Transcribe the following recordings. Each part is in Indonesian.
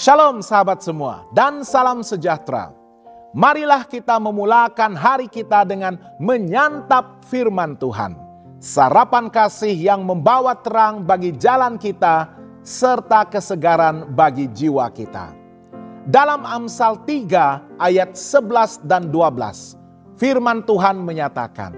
Shalom sahabat semua dan salam sejahtera. Marilah kita memulakan hari kita dengan menyantap firman Tuhan. Sarapan kasih yang membawa terang bagi jalan kita serta kesegaran bagi jiwa kita. Dalam Amsal 3 ayat 11 dan 12, firman Tuhan menyatakan,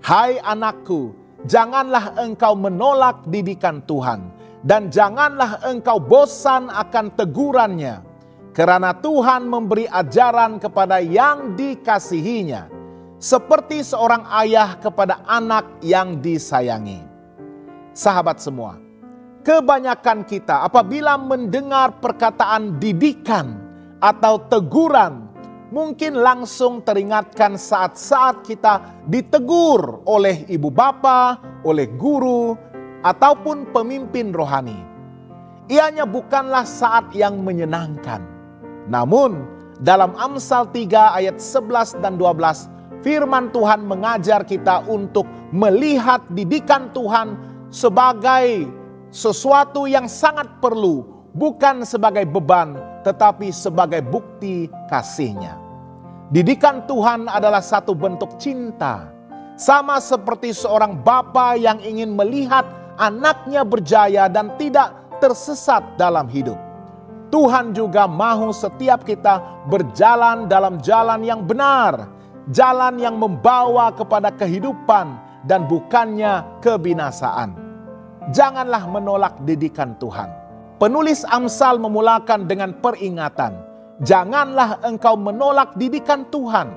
"Hai anakku, janganlah engkau menolak didikan Tuhan. Dan janganlah engkau bosan akan tegurannya, karena Tuhan memberi ajaran kepada yang dikasihinya, seperti seorang ayah kepada anak yang disayangi." Sahabat semua, kebanyakan kita apabila mendengar perkataan didikan atau teguran, mungkin langsung teringatkan saat-saat kita ditegur oleh ibu bapa, oleh guru, ataupun pemimpin rohani. Ianya bukanlah saat yang menyenangkan. Namun dalam Amsal 3 ayat 11 dan 12, firman Tuhan mengajar kita untuk melihat didikan Tuhan sebagai sesuatu yang sangat perlu, bukan sebagai beban, tetapi sebagai bukti kasih-Nya. Didikan Tuhan adalah satu bentuk cinta, sama seperti seorang bapa yang ingin melihat anaknya berjaya dan tidak tersesat dalam hidup. Tuhan juga mahu setiap kita berjalan dalam jalan yang benar, jalan yang membawa kepada kehidupan dan bukannya kebinasaan. Janganlah menolak didikan Tuhan. Penulis Amsal memulakan dengan peringatan, janganlah engkau menolak didikan Tuhan.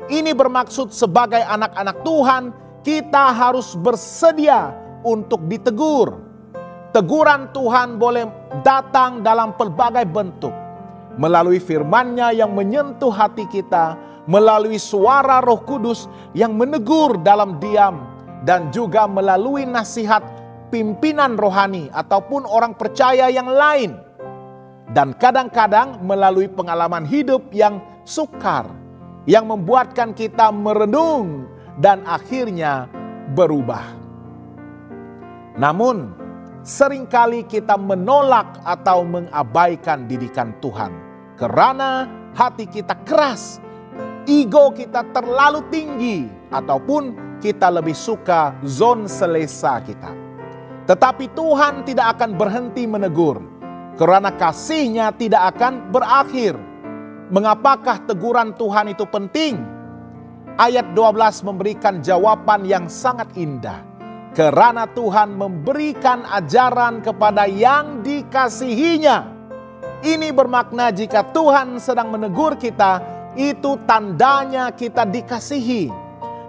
Ini bermaksud sebagai anak-anak Tuhan, kita harus bersedia untuk ditegur. Teguran Tuhan boleh datang dalam pelbagai bentuk. Melalui firman-Nya yang menyentuh hati kita, melalui suara Roh Kudus yang menegur dalam diam, dan juga melalui nasihat pimpinan rohani ataupun orang percaya yang lain. Dan kadang-kadang melalui pengalaman hidup yang sukar, yang membuatkan kita merenung dan akhirnya berubah. Namun, seringkali kita menolak atau mengabaikan didikan Tuhan karena hati kita keras, ego kita terlalu tinggi, ataupun kita lebih suka zon selesa kita. Tetapi Tuhan tidak akan berhenti menegur, karena kasih-Nya tidak akan berakhir. Mengapakah teguran Tuhan itu penting? Ayat 12 memberikan jawaban yang sangat indah. Karena Tuhan memberikan ajaran kepada yang dikasihinya. Ini bermakna jika Tuhan sedang menegur kita, itu tandanya kita dikasihi.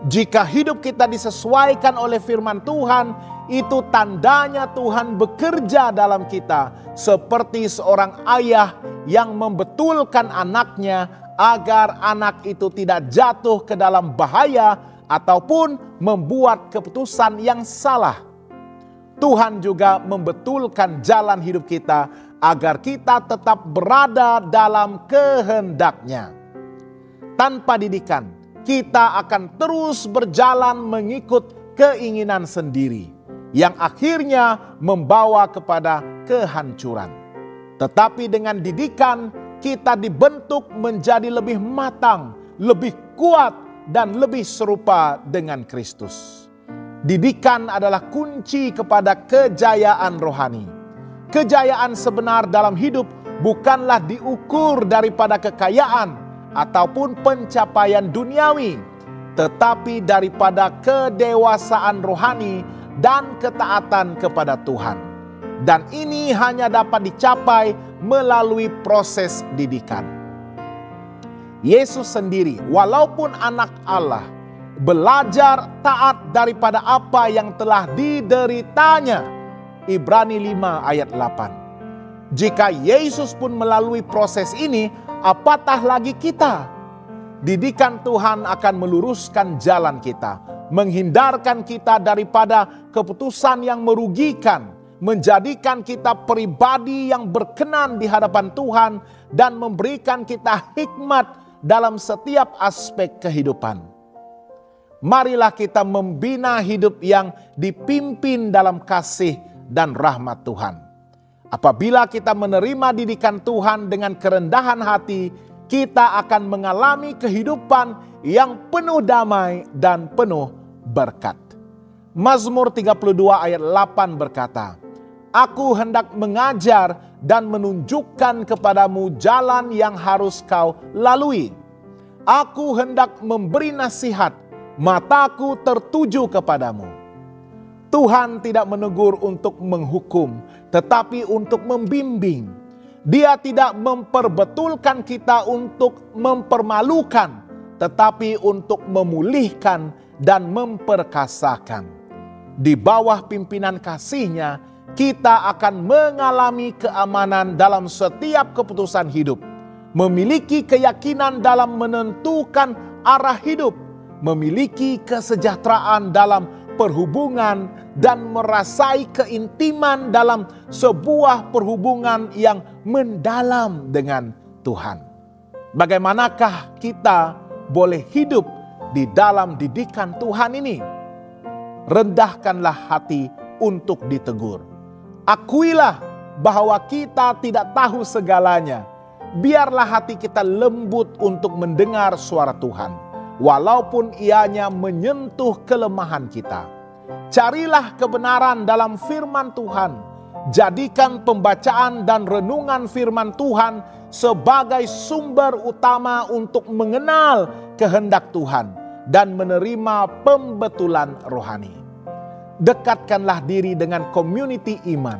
Jika hidup kita disesuaikan oleh firman Tuhan, itu tandanya Tuhan bekerja dalam kita. Seperti seorang ayah yang membetulkan anaknya agar anak itu tidak jatuh ke dalam bahaya ataupun membuat keputusan yang salah. Tuhan juga membetulkan jalan hidup kita agar kita tetap berada dalam kehendak-Nya. Tanpa didikan, kita akan terus berjalan mengikut keinginan sendiri, yang akhirnya membawa kepada kehancuran. Tetapi dengan didikan, kita dibentuk menjadi lebih matang, lebih kuat, dan lebih serupa dengan Kristus. Didikan adalah kunci kepada kejayaan rohani. Kejayaan sebenar dalam hidup bukanlah diukur daripada kekayaan ataupun pencapaian duniawi, tetapi daripada kedewasaan rohani dan ketaatan kepada Tuhan. Dan ini hanya dapat dicapai melalui proses didikan. Yesus sendiri, walaupun anak Allah, belajar taat daripada apa yang telah dideritanya. Ibrani 5 ayat 8. Jika Yesus pun melalui proses ini, apatah lagi kita? Didikan Tuhan akan meluruskan jalan kita, menghindarkan kita daripada keputusan yang merugikan, menjadikan kita pribadi yang berkenan di hadapan Tuhan, dan memberikan kita hikmat dalam setiap aspek kehidupan. Marilah kita membina hidup yang dipimpin dalam kasih dan rahmat Tuhan. Apabila kita menerima didikan Tuhan dengan kerendahan hati, kita akan mengalami kehidupan yang penuh damai dan penuh berkat. Mazmur 32 ayat 8 berkata, "Aku hendak mengajar dan menunjukkan kepadamu jalan yang harus kau lalui. Aku hendak memberi nasihat, mataku tertuju kepadamu." Tuhan tidak menegur untuk menghukum, tetapi untuk membimbing. Dia tidak memperbetulkan kita untuk mempermalukan, tetapi untuk memulihkan dan memperkasakan. Di bawah pimpinan kasih-Nya, kita akan mengalami keamanan dalam setiap keputusan hidup, memiliki keyakinan dalam menentukan arah hidup, memiliki kesejahteraan dalam perhubungan, dan merasai keintiman dalam sebuah perhubungan yang mendalam dengan Tuhan. Bagaimanakah kita boleh hidup di dalam didikan Tuhan ini? Rendahkanlah hati untuk ditegur. Akuilah bahwa kita tidak tahu segalanya. Biarlah hati kita lembut untuk mendengar suara Tuhan, walaupun ianya menyentuh kelemahan kita. Carilah kebenaran dalam firman Tuhan. Jadikan pembacaan dan renungan firman Tuhan sebagai sumber utama untuk mengenal kehendak Tuhan dan menerima pembetulan rohani. Dekatkanlah diri dengan community iman.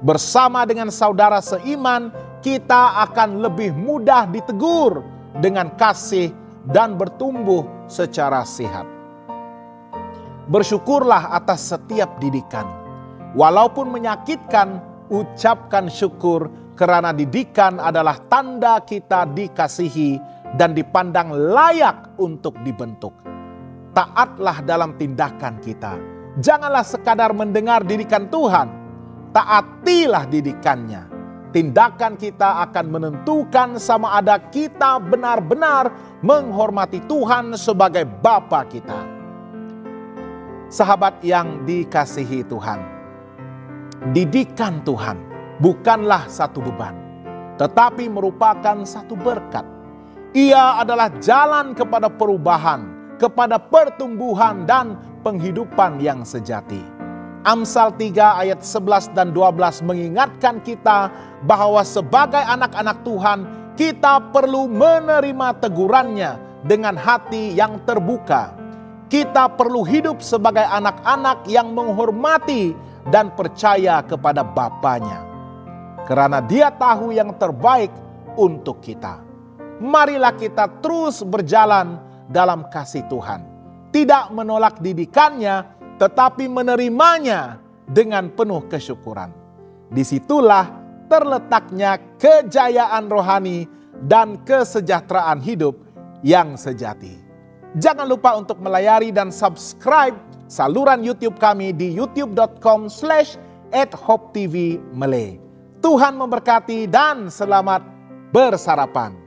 Bersama dengan saudara seiman, kita akan lebih mudah ditegur dengan kasih dan bertumbuh secara sehat. Bersyukurlah atas setiap didikan. Walaupun menyakitkan, ucapkan syukur karena didikan adalah tanda kita dikasihi dan dipandang layak untuk dibentuk. Taatlah dalam tindakan kita. Janganlah sekadar mendengar didikan Tuhan. Taatilah didikannya. Tindakan kita akan menentukan sama ada kita benar-benar menghormati Tuhan sebagai Bapa kita. Sahabat yang dikasihi Tuhan, didikan Tuhan bukanlah satu beban, tetapi merupakan satu berkat. Ia adalah jalan kepada perubahan, kepada pertumbuhan dan penghidupan yang sejati. Amsal 3 ayat 11 dan 12 mengingatkan kita bahwa sebagai anak-anak Tuhan, kita perlu menerima tegurannya dengan hati yang terbuka. Kita perlu hidup sebagai anak-anak yang menghormati dan percaya kepada Bapanya. Karena Dia tahu yang terbaik untuk kita. Marilah kita terus berjalan dalam kasih Tuhan. Tidak menolak didikannya, tetapi menerimanya dengan penuh kesyukuran. Disitulah terletaknya kejayaan rohani dan kesejahteraan hidup yang sejati. Jangan lupa untuk melayari dan subscribe saluran YouTube kami di youtube.com/@hopetv Malay. Tuhan memberkati dan selamat bersarapan.